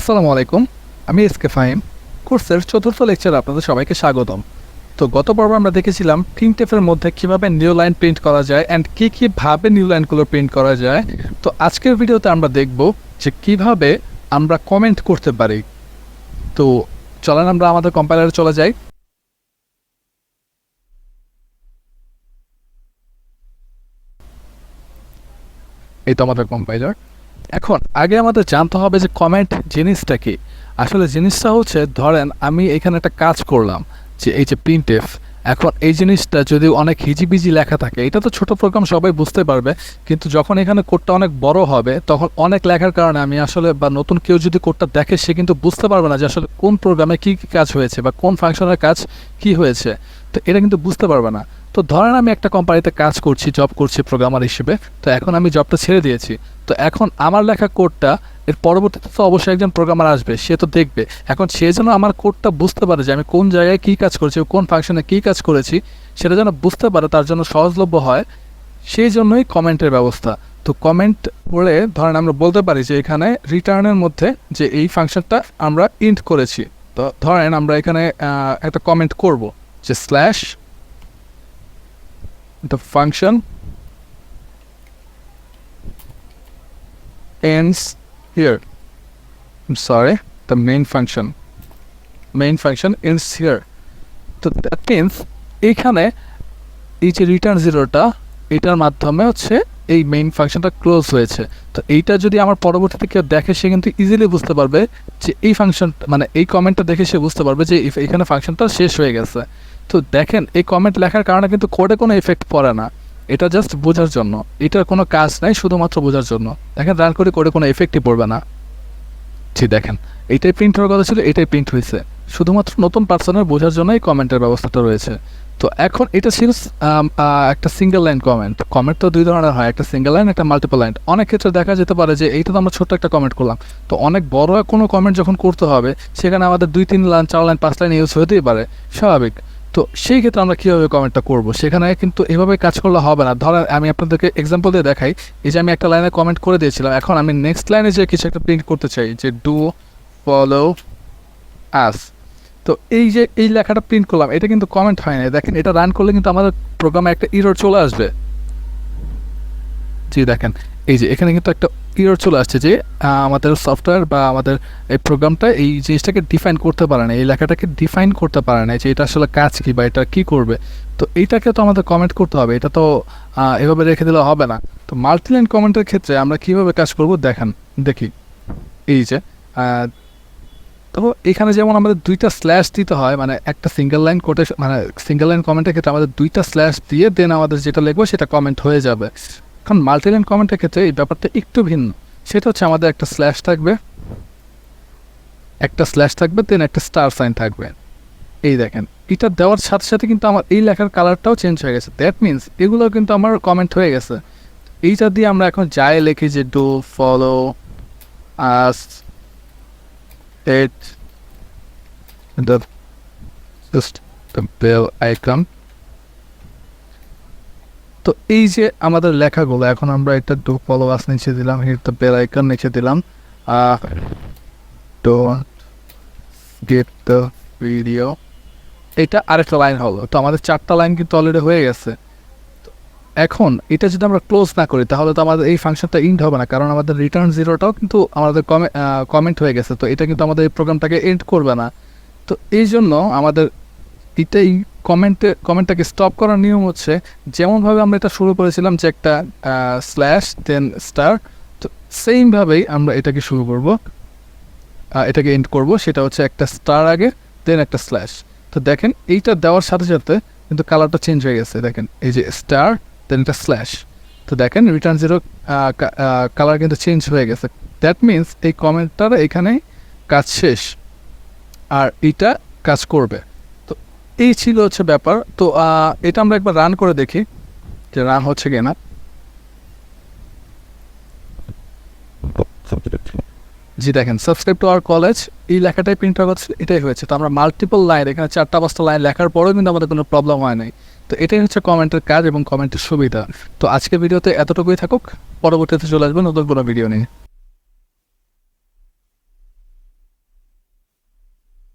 আসসালামু আলাইকুম, আমি এসকে ফাহিম। কোর্সের চতুর্থ লেকচারে আপনাদের সবাইকে স্বাগতম। তো গত পর্বে আমরা দেখেছিলাম প্রিন্টএফের মধ্যে কীভাবে নিউ লাইন প্রিন্ট করা যায় অ্যান্ড কীভাবে নিউ লাইনগুলো প্রিন্ট করা যায়। তো আজকের ভিডিওতে আমরা দেখব যে কিভাবে আমরা কমেন্ট করতে পারি। তো চলেন আমরা আমাদের কম্পাইলারে চলে যাই। এই তো আমাদের কম্পাইলার। এখন আগে আমাদের জানতে হবে যে কমেন্ট জিনিসটা কি। আসলে জিনিসটা হচ্ছে, ধরেন আমি এখানে একটা কাজ করলাম যে এই যে প্রিন্টএফ। এখন এই জিনিসটা যদি অনেক হিজিবিজি লেখা থাকে, এটা তো ছোট প্রোগ্রাম সবাই বুঝতে পারবে, কিন্তু যখন এখানে কোডটা অনেক বড় হবে তখন অনেক লেখার কারণে আমি আসলে বা নতুন কেউ যদি কোডটা দেখে সে কিন্তু বুঝতে পারবে না যে আসলে কোন প্রোগ্রামে কী কী কাজ হয়েছে বা কোন ফাংশনের কাজ কি হয়েছে। তো এটা কিন্তু বুঝতে পারবে না। তো ধরেন আমি একটা কোম্পানিতে কাজ করছি, জব করছি প্রোগ্রামার হিসেবে। তো এখন আমি জবটা ছেড়ে দিয়েছি। তো এখন আমার লেখা কোডটা এর পরবর্তীতে তো অবশ্যই একজন প্রোগ্রামার আসবে, সে তো দেখবে। এখন সে যেন আমার কোডটা বুঝতে পারে যে আমি কোন জায়গায় কী কাজ করেছি, কোন ফাংশনে কী কাজ করেছি, সেটা যেন বুঝতে পারে, তার জন্য সহজলভ্য হয়, সেই জন্যই কমেন্টের ব্যবস্থা। তো কমেন্ট পড়ে ধরেন আমরা বলতে পারি যে এখানে রিটার্নের মধ্যে যে এই ফাংশনটা আমরা ইন্ট করেছি। তো ধরেন আমরা এখানে একটা কমেন্ট করব যে slash the function ends here. I'm sorry, the main function ends here. তো that means এখানে এই যে রিটার্ন জিরোটা, এটার মাধ্যমে হচ্ছে এই মেইন ফাংশনটা ক্লোজ হয়েছে। তো এইটা যদি আমার পরবর্তীতে কেউ দেখে, সে কিন্তু ইজিলি বুঝতে পারবে যে এই ফাংশন, মানে এই কমেন্টটা দেখে সে বুঝতে পারবে যে এখানে ফাংশনটা শেষ হয়ে গেছে। তো দেখেন, এই কমেন্ট লেখার কারণে কিন্তু কোডে কোনো এফেক্ট পড়ে না, এটা জাস্ট বোঝার জন্য, এটার কোনো কাজ নাই, শুধুমাত্র বোঝার জন্য। দেখেন রান করে কোডে কোনো এফেক্টই পড়বে না। জি দেখেন, এইটাই প্রিন্ট হওয়ার কথা ছিল, এটাই প্রিন্ট হয়েছে। শুধুমাত্র নতুন পার্সনের বোঝার জন্য এই কমেন্টের ব্যবস্থাটা রয়েছে। তো এখন এটা ছিল একটা সিঙ্গেল লাইন কমেন্ট। কমেন্ট তো দুই ধরনের হয়, একটা সিঙ্গেল লাইন, একটা মাল্টিপল লাইন। অনেক ক্ষেত্রে দেখা যেতে পারে যে এইটা তো আমরা ছোট্ট একটা কমেন্ট করলাম, তো অনেক বড় কোনো কমেন্ট যখন করতে হবে সেখানে আমাদের 2-3 লাইন 4 লাইন 5 লাইন ইউজ হতেই পারে, স্বাভাবিক। তো সেই ক্ষেত্রে আমরা কীভাবে কমেন্টটা করব, সেখানে কিন্তু এভাবে কাজ করলে হবে না। ধরেন আমি আপনাদেরকে এক্সাম্পল দিয়ে দেখাই। এই যে আমি একটা লাইনে কমেন্ট করে দিয়েছিলাম, এখন আমি নেক্সট লাইনে যে কিছু একটা প্রিন্ট করতে চাই যে ডু ফলো আস। তো এই যে এই লেখাটা প্রিন্ট করলাম, এটা কিন্তু কমেন্ট হয় না। দেখেন এটা রান করলে কিন্তু আমাদের প্রোগ্রামে একটা ইরর চলে আসবে। জি দেখেন, এই যে এখানে কিন্তু একটা ইরর চলে আসছে যে আমাদের সফটওয়্যার বা আমাদের এই প্রোগ্রামটা এই জিনিসটাকে ডিফাইন করতে পারে না, এই লেখাটাকে ডিফাইন করতে পারে না যে এটা আসলে কাজ কী বা এটা কী করবে। তো এইটাকে তো আমাদের কমেন্ট করতে হবে, এটা তো এভাবে রেখে দিলে হবে না। তো মাল্টিলাইন কমেন্টের ক্ষেত্রে আমরা কীভাবে কাজ করব দেখি। এই যে তো এখানে যেমন আমাদের 2টা স্ল্যাশ দিতে হয়, মানে একটা সিঙ্গেল লাইন কোটেশন, মানে সিঙ্গেল লাইন কমেন্টের ক্ষেত্রে আমাদের 2টা স্ল্যাশ দিয়ে দেন আমাদের যেটা লিখবো সেটা কমেন্ট হয়ে যাবে। এখন মাল্টিলাইন কমেন্টের ক্ষেত্রে এই ব্যাপারটা একটু ভিন্ন। সেটা হচ্ছে আমাদের একটা স্ল্যাশ থাকবে, দেন একটা স্টার সাইন থাকবে। এই দেখেন, এটা দেওয়ার সাথে সাথে কিন্তু আমার এই লেখার কালারটাও চেঞ্জ হয়ে গেছে। দ্যাট মিনস এগুলো কিন্তু আমার কমেন্ট হয়ে গেছে। এইটা দিয়ে আমরা এখন যাই লিখি যে do follow us the bell icon। তো এই যে আমাদের লেখাগুলো, এখন আমরা এটা ডু ফলো আস নিচে দিলাম, হিট দ্য বেল আইকন নিচে দিলাম, ডোন্ট গেট দ্য ভিডিও। এটা আরেকটা লাইন হলো। তো আমাদের 4টা লাইন কিন্তু অলরেডি হয়ে গেছে। এখন এটা যদি আমরা ক্লোজ না করি তাহলে তো আমাদের এই ফাংশনটা এন্ড হবে না, কারণ আমাদের রিটার্ন জিরোটাও কিন্তু আমাদের কমেন্ট হয়ে গেছে। তো এটা কিন্তু আমাদের এই প্রোগ্রামটাকে এন্ড করবে না। তো এই জন্য আমাদের এটাই কমেন্টটাকে স্টপ করার নিয়ম হচ্ছে, যেমনভাবে আমরা এটা শুরু করেছিলাম যে একটা স্ল্যাশ দেন স্টার, তো সেইমভাবেই আমরা এটাকে শুরু করব, এটাকে এন্ড করব। সেটা হচ্ছে একটা স্টার আগে দেন একটা স্ল্যাশ। তো দেখেন এইটা দেওয়ার সাথে সাথে কিন্তু কালারটা চেঞ্জ হয়ে গেছে। দেখেন এই যে স্টার দেন একটা স্ল্যাশ। তো দেখেন রিটার্ন জিরো কালার কিন্তু চেঞ্জ হয়ে গেছে। দ্যাট মিনস এই কমেন্টটার এখানে কাজ শেষ, আর এইটা কাজ করবে। তো এই ছিল হচ্ছে ব্যাপার। তো এটা আমরা একবার রান করে দেখি যে রান হচ্ছে কি না। জি দেখেন, সাবস্ক্রাইব টু আওয়ার কলেজ, এই লেখাটাই প্রিন্ট হওয়া হচ্ছে, এটাই হয়েছে। তো আমরা মাল্টিপল লাইন, এখানে 4টা-5টা লাইন লেখার পরেও কিন্তু আমাদের কোনো প্রবলেম হয় নাই। তো এটাই হচ্ছে কমেন্টের কাজ এবং কমেন্টের সুবিধা। তো আজকের ভিডিওতে এতটুকুই থাকুক, পরবর্তীতে চলে আসবো নতুন কোনো ভিডিও নিয়ে।